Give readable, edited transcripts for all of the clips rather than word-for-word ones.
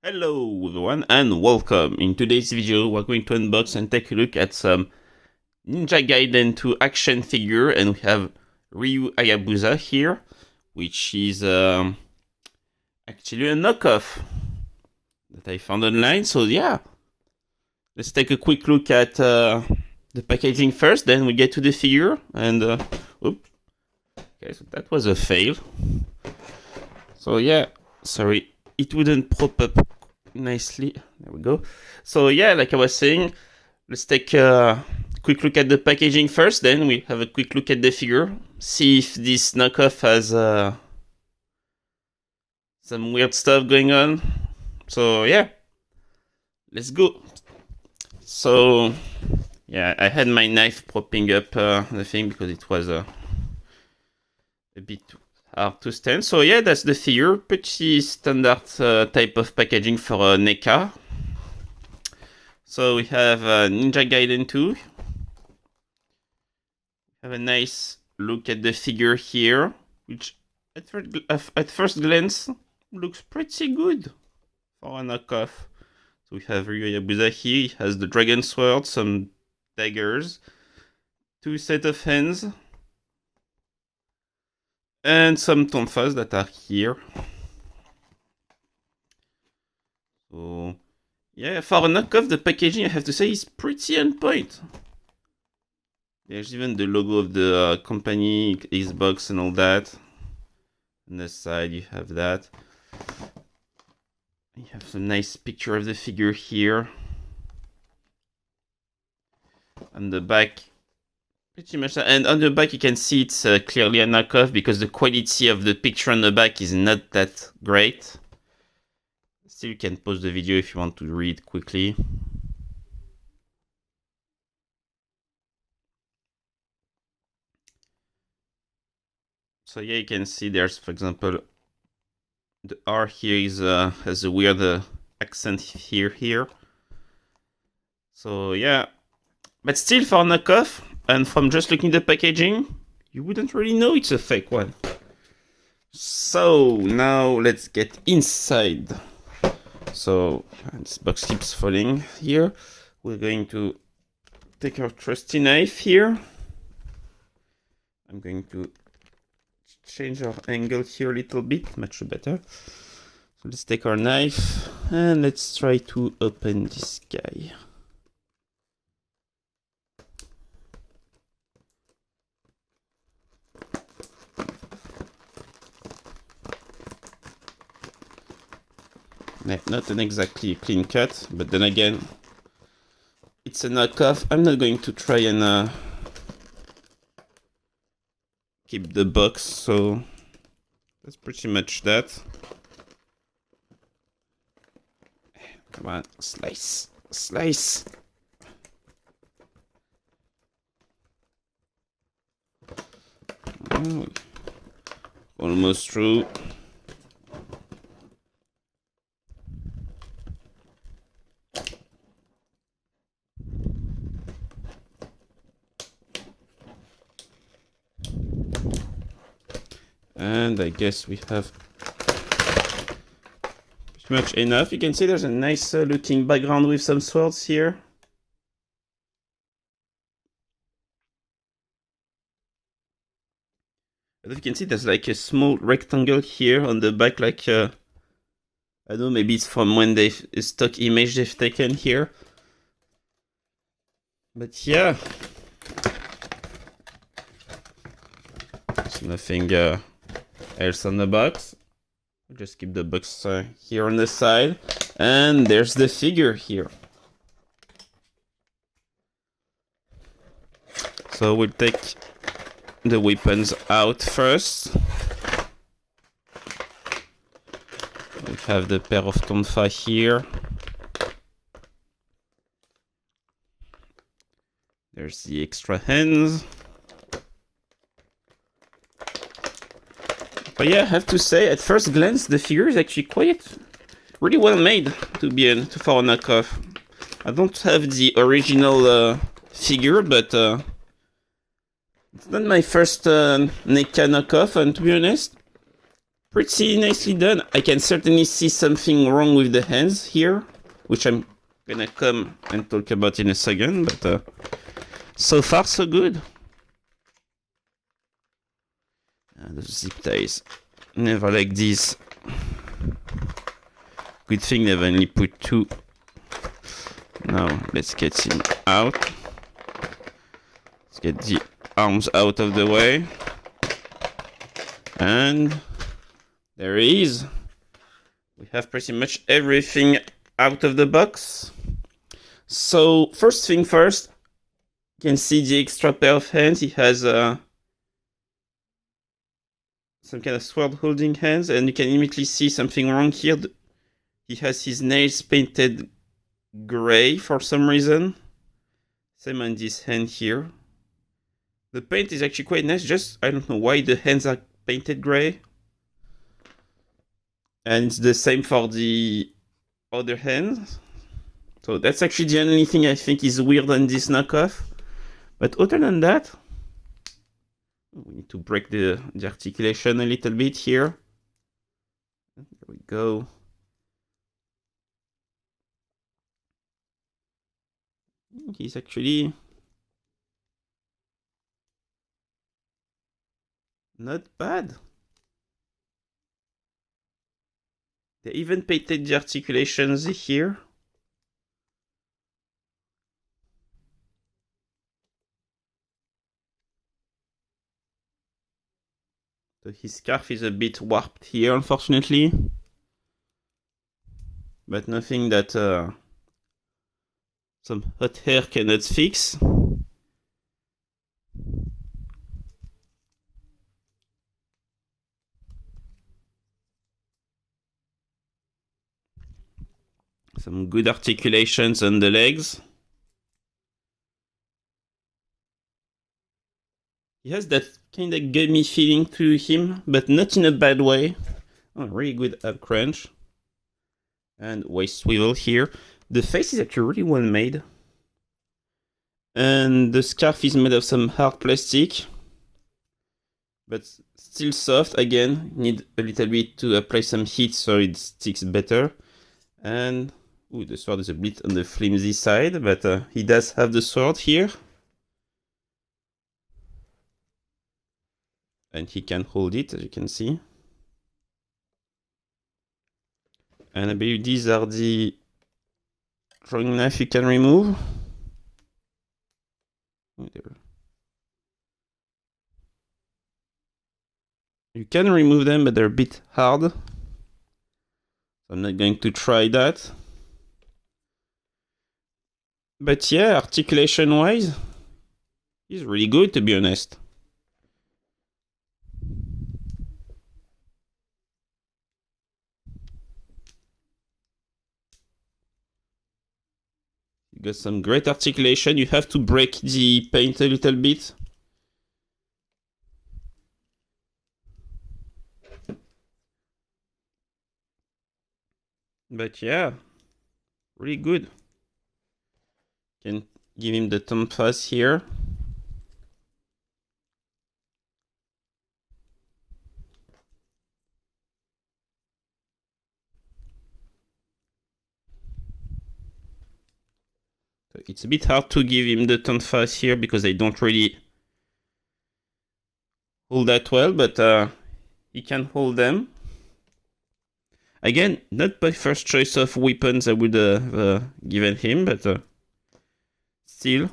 Hello everyone and welcome. In today's video we're going to unbox and take a look at some Ninja Gaiden 2 action figure, and we have Ryu Hayabusa here, which is actually a knockoff that I found online. So yeah, let's take a quick look at the packaging first, then we get to the figure. And oops, okay, so that was a fail. So yeah, sorry, it wouldn't prop up nicely. There we go. So yeah, like I was saying, let's take a quick look at the packaging first, then we have a quick look at the figure, see if this knockoff has some weird stuff going on. So yeah, let's go. So yeah, I had my knife propping up the thing because it was a bit hard to stand. So yeah, that's the figure. Pretty standard type of packaging for Neca. So we have Ninja Gaiden 2. Have a nice look at the figure here, which at first glance looks pretty good for a knockoff. So we have Ryu Hayabusa here. He has the dragon sword, some daggers, 2 sets of hands, and some tonfas that are here. So yeah, for a knockoff, the packaging, I have to say, is pretty on point. There's even the logo of the company, Xbox and all that. On the side you have that. You have some nice picture of the figure here. On the back, pretty much, and on the back you can see it's clearly a knockoff because the quality of the picture on the back is not that great. Still, you can pause the video if you want to read quickly. So yeah, you can see there's, for example, the R here is has a weird accent here. So yeah, but still, for knockoff, and from just looking at the packaging, you wouldn't really know it's a fake one. So now let's get inside. So this box keeps falling here. We're going to take our trusty knife here. I'm going to change our angle here a little bit, much better. So let's take our knife and let's try to open this guy. Not an exactly clean cut, but then again, it's a knockoff. I'm not going to try and keep the box, so that's pretty much that. Come on, slice. Oh, almost through. And I guess we have pretty much enough. You can see there's a nice looking background with some swords here. As you can see, there's like a small rectangle here on the back, like I don't know, maybe it's from when a stock image they've taken here. But yeah, there's nothing else on the box. We'll just keep the box here on the side, and there's the figure here. So we'll take the weapons out first. We have the pair of tonfa here. There's the extra hands. But yeah, I have to say, at first glance, the figure is actually really well made to be for a knockoff. I don't have the original figure, but it's not my first NECA knockoff, and to be honest, pretty nicely done. I can certainly see something wrong with the hands here, which I'm gonna come and talk about in a second, but so far so good. The zip ties, never like this. Good thing they've only put 2. Now let's get him out. Let's get the arms out of the way. And there he is. We have pretty much everything out of the box. So first thing first, you can see the extra pair of hands. He has some kind of sword holding hands, and you can immediately see something wrong here. He has his nails painted gray for some reason. Same on this hand here. The paint is actually quite nice, just I don't know why the hands are painted gray. And it's the same for the other hands. So that's actually the only thing I think is weird on this knockoff. But other than that, we need to break the articulation a little bit here. There we go. He's actually not bad. They even painted the articulations here. So his scarf is a bit warped here, unfortunately. But nothing that some hot hair cannot fix. Some good articulations on the legs. He has that kind of gummy feeling to him, but not in a bad way. Oh, really good ab crunch. And waist swivel here. The face is actually really well made. And the scarf is made of some hard plastic. But still soft. Again, need a little bit to apply some heat so it sticks better. And ooh, the sword is a bit on the flimsy side, but he does have the sword here. And he can hold it, as you can see. And I believe these are the throwing knife you can remove. Oh, there. You can remove them, but they're a bit hard. So I'm not going to try that. But yeah, articulation-wise, he's really good, to be honest. You got some great articulation. You have to break the paint a little bit. But yeah, really good. Can give him the thumb pass here. So it's a bit hard to give him the thumb pass here because they don't really hold that well, but he can hold them. Again, not my first choice of weapons I would have given him, but still.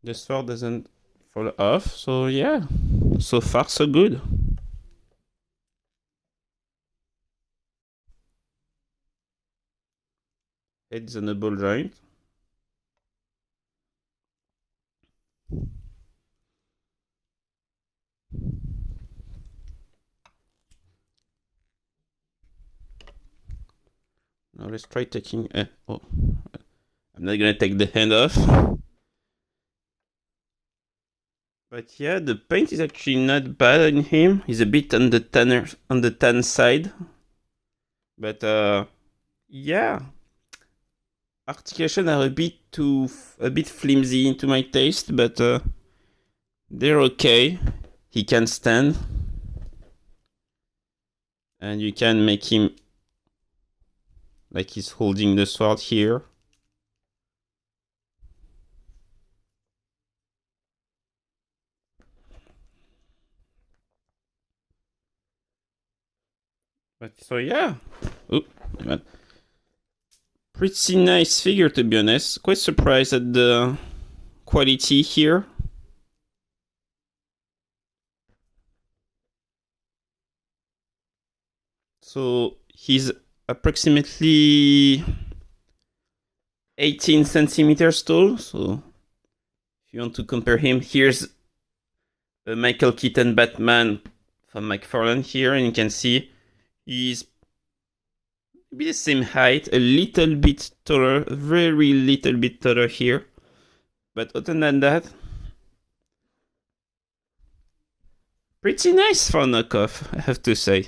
The sword doesn't fall off, so yeah, so far so good. Head's on a ball joint. Now let's try taking. Oh, I'm not gonna take the hand off. But yeah, the paint is actually not bad on him. He's a bit on the tan side. But yeah, articulation are a bit flimsy to my taste, but they're okay. He can stand, and you can make him like he's holding the sword here. But so yeah, pretty nice figure, to be honest. Quite surprised at the quality here. So he's approximately 18 centimeters tall. So if you want to compare him, here's a Michael Keaton Batman from McFarlane here, and you can see he's maybe the same height, a little bit taller, very little bit taller here. But other than that, pretty nice for knockoff, I have to say.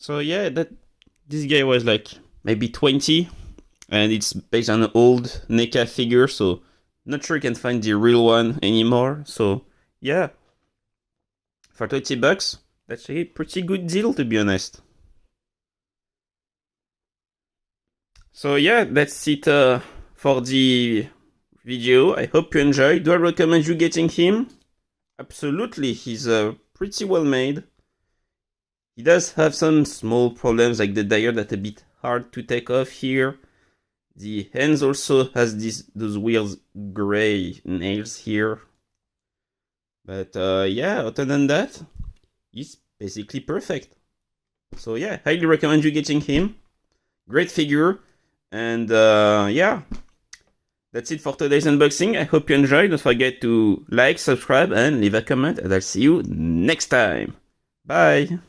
So yeah, this guy was like maybe 20, and it's based on an old NECA figure, so not sure you can find the real one anymore. So yeah, for $20, that's a pretty good deal, to be honest. So yeah, that's it for the video. I hope you enjoyed. Do I recommend you getting him? Absolutely, he's pretty well made. He does have some small problems, like the diode that's a bit hard to take off here. The hands also has those weird gray nails here. But yeah, other than that, he's basically perfect. So yeah, highly recommend you getting him. Great figure. And yeah, that's it for today's unboxing. I hope you enjoyed. Don't forget to like, subscribe, and leave a comment. And I'll see you next time. Bye.